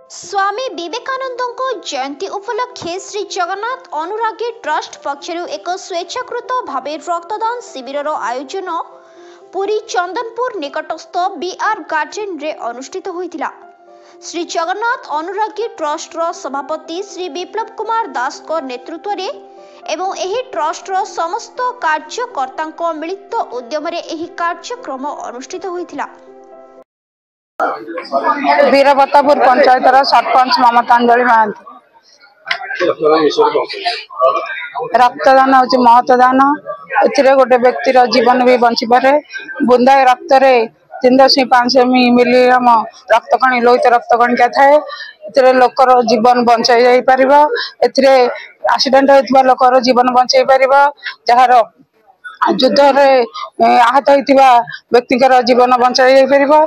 स्वामी विवेकानंद जयंती उपलक्षे श्री जगन्नाथ अनुरागी trust पक्षरु एक स्वेच्छाकृत भावे रक्तदान शिविर आयोजन पुरी चंदनपुर निकटस्थ बीआर गार्डन रे अनुष्ठित होइतिला। श्री जगन्नाथ अनुरागी ट्रस्ट रो सभापति श्री विप्लव कुमार दास को नेतृत्व रे एवं एही ट्रस्ट रो समस्त कार्यकर्ता मिलित उद्यम रे एही कार्यक्रम अनुष्ठित होइतिला। वीरबतापुर पंचायत सरपंच ममतांजलि महांती। रक्तदान हूँ महत्वदान। ए गोटे व्यक्तिर जीवन भी बंची पारे। बुंदाए रक्त 3.5 मिलीग्राम रक्त कणी लोहित रक्त कणिका थाए। लोकर जीवन बचाई जाई परिबा। एथिरे एक्सीडेंट होइतबा लोकर जीवन बचाई परिबा। जहार युद्ध रे आहत होइतबा व्यक्तिकर जीवन बचाई जाई परिबा।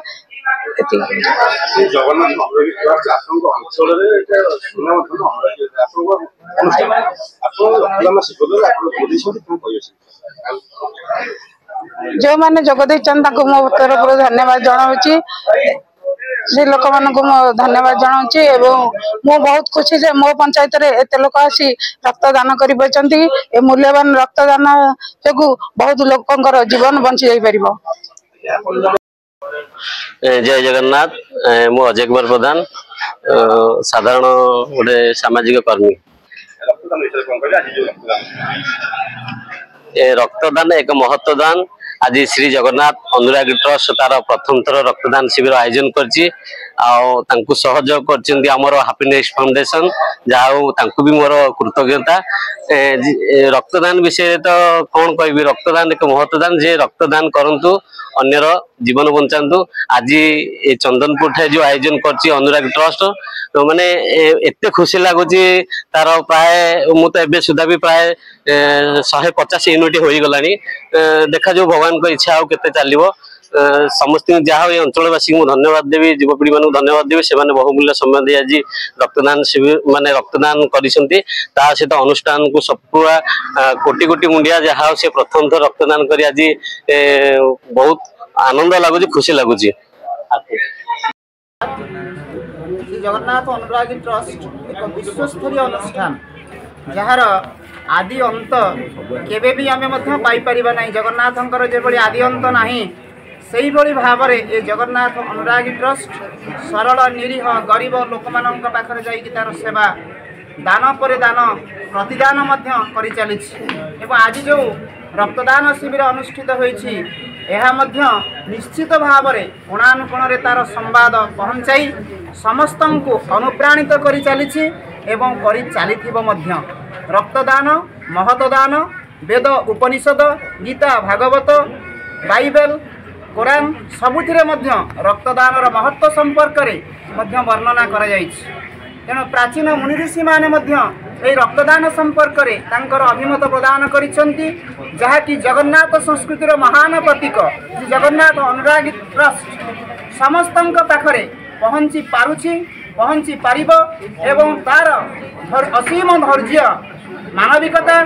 जो मैंने जगदे मो तरफ धन्यवाद जनाऊँगी। से लोक मान धन्यवाद जनाऊँगी। मु बहुत खुशी से मो पंचायत रे एत लोक आसी रक्तदान कर मूल्यवान रक्तदान जो बहुत लोकर जीवन बंची जाई परिबो। जय जगन्नाथ। मु अजय कुमार प्रधान साधारण गोटे सामाजिक कर्मी। रक्तदान एक महत्वदान। आज श्री जगन्नाथ अनुरागी ट्रस्ट तार प्रथम थर रक्तदान शिविर आयोजन करछि। सहयोग कर हैप्पीनेस फाउंडेशन जहाँ भी मोर कृतज्ञता। रक्तदान विषय तो कौन कह रक्तदान एक महत्वदान जे रक्तदान करंतु अन्यर जीवन बचातु। आज चंदनपुर ठाई जो आयोजन करछि अनुरागी ट्रस्ट तो माने एते खुशी लगुच तार प्राय मु तो एबे सुधा भी प्राय 150 यूनिट हो गलानी। देखा जो भगवान को इच्छा हो केते चलिबो। समस्त जहाँ ये अंचलवासी को धन्यवाद देवी। युवपीढ़ी मान धन्यवाद देवी। से बहुमूल्य समय दे आज रक्तदान शिविर माने रक्तदान करिसेंती। ता सहित अनुष्ठान को सब पूरा कोटि कोटि मुंडिया जहाँ से प्रथम थर रक्तदान करी आज बहुत आनंद लगुच खुशी लगुच। जगन्नाथ अनुरागी ट्रस्ट एक विश्वस्तरीय अनुष्ठान जार आदि अंत केबे भी आमे मध्य पाई परिबा नहीं। जगन्नाथंकर जेभली आदि अंत नहीं सेही भली भाबरे ए जगन्नाथ अनुरागी ट्रस्ट सरल निरीह गरीब लोक मानक पाखरे जाई कि तार सेवा दान पर दान प्रतिदान मध्य करि चलिछि। एवं आज जो रक्तदान शिविर अनुष्ठित होइछि एहा मध्य निश्चित भावरे कोणानुकोणरे तार संवाद पहुंचाई समस्तंकु अनुप्राणित करि चलिछि एवं करि चलिथिबो मध्य। रक्तदान महतदान वेद उपनिषद गीता भागवत बाइबल कुरान सबुथिरे मध्य रक्तदानर महत्व संपर्क में वर्णना करा जाइछि। तेणु प्राचीन मुनि ऋषि माने मध्य ए रक्तदान संपर्क में तांकर अभिमत प्रदान करिसेंती जहा कि जगन्नाथ संस्कृतिर महान प्रतीक श्री जगन्नाथ अनुरागी ट्रस्ट समस्तंक पाखरे पहुँची पारुछि पहुँची पारिबो एवं तार असीम धैर्य मानविकता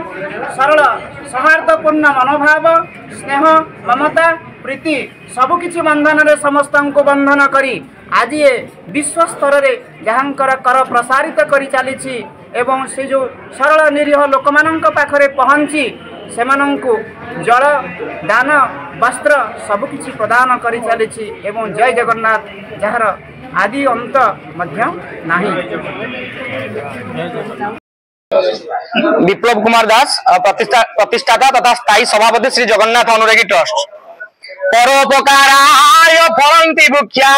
सरल सौहार्दपूर्ण मनोभाव स्नेह ममता प्रीति सबकिछि बंधन रे समस्त को बंधन करी आज ये विश्व स्तर रे जहाँकर कर प्रसारित करी चली एवं से जो सरल निरीह लोक मानक पाखरे पहुँची सेमानंकु जल दान वस्त्र सबकिछि प्रदान करी चली एवं जय जगन्नाथ जार आदि अंत मध्य नाही। विप्लव कुमार दास प्रतिष्ठाता तथा स्थायी सभापति श्री जगन्नाथ अनुरागी ट्रस्ट। परोपकाराय फलन्ति वृक्षा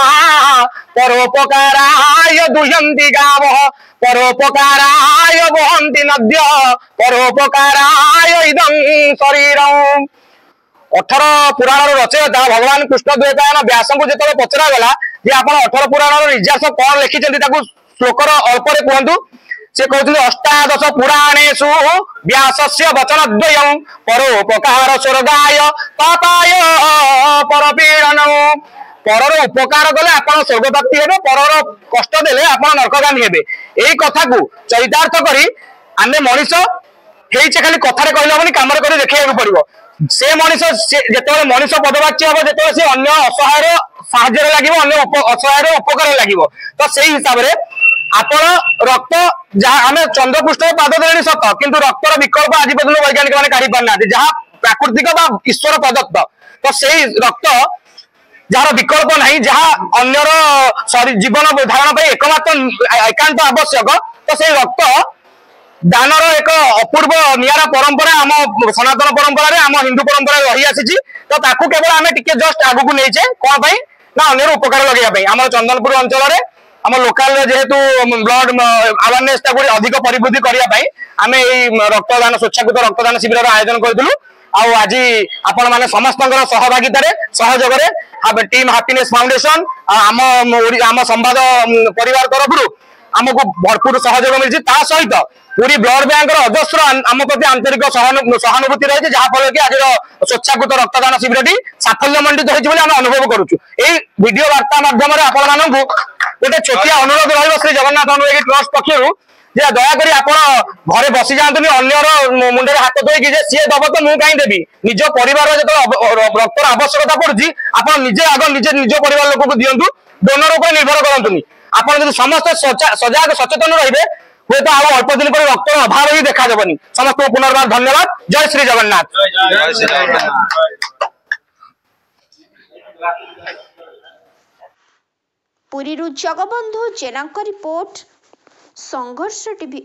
परोपकाराय दुह्यन्ति गावः परोपकाराय वहन्ति नद्यः परोपकाराय इदं शरीरम्। 18 पुराण रचयिता भगवान कृष्ण द्वैतायन व्यास को जो पचरा गला जे आपण 18 पुराण निजास कौन लिखिछन्ति ताकू श्लोकर अल्परे कहतु। से कहते अष्टादश पुराणेषु व्यासस्य वचनद्वयं परोपकार स्वर्गाय पापाय परपीडनम्। परर उपकार कले आपण स्वर्ग प्राप्ति हेबे परर कष्ट देले आपण नरकगामी हेबे। एई कथा को चरितार्थ करी आमे मनीष हेइछे खाली कथारे कहले हबनी कामरे करी देखैया पड़िबो। से मनीष जेतबे मनीष पदवाच्य हबो जेतबे से अन्य असहायर साहाय्य लागिबो अन्य असहायर उपकार लागिबो। तो सेही हिसाब रे आपण रक्त जहाँ आम चंद्रपृष्ठ पाद देने सत किंतु रक्तर विकल्प आज पर्यटन वैज्ञानिक मैंने काढ़ी पारना जहाँ प्राकृतिक बा ईश्वर प्रदत्त तो से रक्त जार विकल्प नहीं जहाँ अन्यर जीवन धारण एकमात्र एकांत आवश्यक तो से रक्त दानर एक अपूर्व निरा परंपरा आम सनातन परंपरा आम हिंदू परंपरा रही आसी तो ताकू केवल आम टिके जस्ट आगू नहींचे कौन ना अन्य उपकार लगे आम चंदनपुर अंचल आम लोकाल जेहेतु ब्लड अवेयरनेस अधिक परिवृद्धि करने आम रक्तदान स्वेच्छाकृत रक्तदान शिविर आयोजन करूँ आज आपण मैंने समस्त सहभागितार सहयोग टीम हैप्पीनेस फाउंडेशन आम संवाद परिवार तरफ आमको भरपूर सहयोग मिली सहित पूरी ब्लड बैंक अजस्र आम प्रति आंतरिक सहानुभूति रही जहाँफल कि आज स्वेच्छाकृत रक्तदान शिविर साफल्य मंडित होती अनुभव करुचु वीडियो वार्ता माध्यम आपण गोटे छोटिया अनुरोध रही श्री जगन्नाथ अनुरागी ट्रस्ट पक्षर दयाकोरी आप घरे बसी जातुनि अन्यर मुंडे हाथ धोईकि सी दब तो मुझे कहीं देवी निज परिवार जो रक्तर आवश्यकता पड़ी आप निजे आग निजे निज परिवार लोक दिंतु डोनर उपर निर्भर करतुनि आप समस्त सजाग सचेतन रही हुए तो आउ अल्प दिन पर रक्तर अभाव ही देखा देवनी समस्त पुनर्बार धन्यवाद जय श्री जगन्नाथ। पुरीरू जगबंधु जेनाଙ୍କ रिपोर्ट संघर्ष टीवी।